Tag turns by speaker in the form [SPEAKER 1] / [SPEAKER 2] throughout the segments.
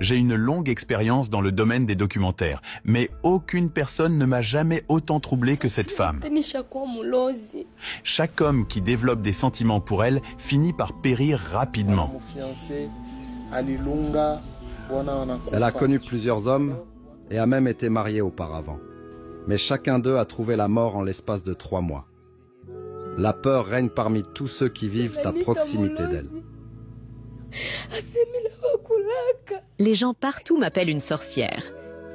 [SPEAKER 1] J'ai une longue expérience dans le domaine des documentaires, mais aucune personne ne m'a jamais autant troublé que cette femme. Chaque homme qui développe des sentiments pour elle finit par périr rapidement.
[SPEAKER 2] Elle a connu plusieurs hommes et a même été mariée auparavant. Mais chacun d'eux a trouvé la mort en l'espace de 3 mois. La peur règne parmi tous ceux qui vivent à proximité d'elle.
[SPEAKER 3] Les gens partout m'appellent une sorcière.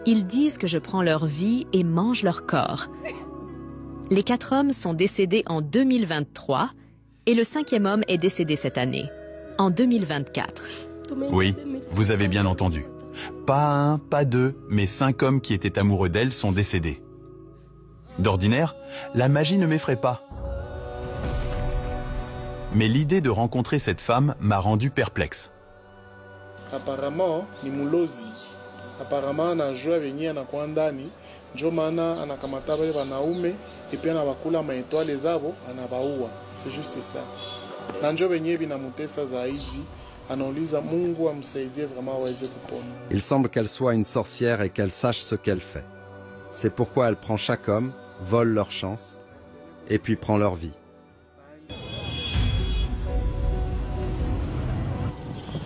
[SPEAKER 3] Ils disent que je prends leur vie et mange leur corps. Les 4 hommes sont décédés en 2023 et le 5e homme est décédé cette année, en 2024.
[SPEAKER 1] Oui, vous avez bien entendu. Pas 1, pas 2, mais 5 hommes qui étaient amoureux d'elle sont décédés. D'ordinaire, la magie ne m'effraie pas. Mais l'idée de rencontrer cette femme m'a rendu perplexe.
[SPEAKER 4] Apparemment, ni mulozi. Apparemment, anajua venye anakuwa ndani, ndio maana anakamata wale wanaume et puis anawakula maetwale zabo, anabaua. C'est juste ça. Na ndio venye vinamutesa zaidi, anauliza Mungu amsaidie vraiment aweze kupona.
[SPEAKER 2] Il semble qu'elle soit une sorcière et qu'elle sache ce qu'elle fait. C'est pourquoi elle prend chaque homme, vole leur chance, et puis prend leur vie.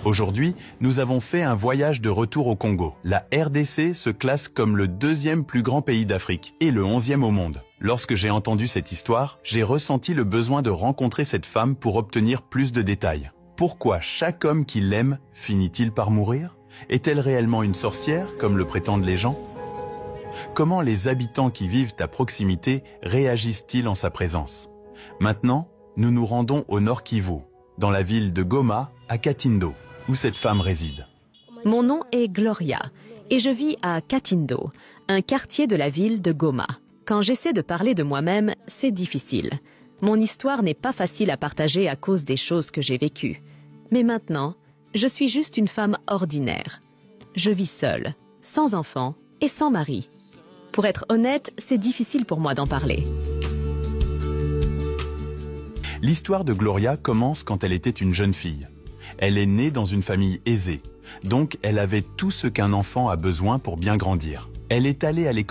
[SPEAKER 1] Aujourd'hui, nous avons fait un voyage de retour au Congo. La RDC se classe comme le 2e plus grand pays d'Afrique et le 11e au monde. Lorsque j'ai entendu cette histoire, j'ai ressenti le besoin de rencontrer cette femme pour obtenir plus de détails. Pourquoi chaque homme qui l'aime finit-il par mourir? Est-elle réellement une sorcière, comme le prétendent les gens? Comment les habitants qui vivent à proximité réagissent-ils en sa présence? Maintenant, nous nous rendons au Nord Kivu, dans la ville de Goma, à Katindo, où cette femme réside.
[SPEAKER 3] Mon nom est Gloria et je vis à Katindo, un quartier de la ville de Goma. Quand j'essaie de parler de moi-même, c'est difficile. Mon histoire n'est pas facile à partager à cause des choses que j'ai vécues. Mais maintenant, je suis juste une femme ordinaire. Je vis seule, sans enfant et sans mari. Pour être honnête, c'est difficile pour moi d'en parler.
[SPEAKER 1] L'histoire de Gloria commence quand elle était une jeune fille. Elle est née dans une famille aisée, donc elle avait tout ce qu'un enfant a besoin pour bien grandir. Elle est allée à l'école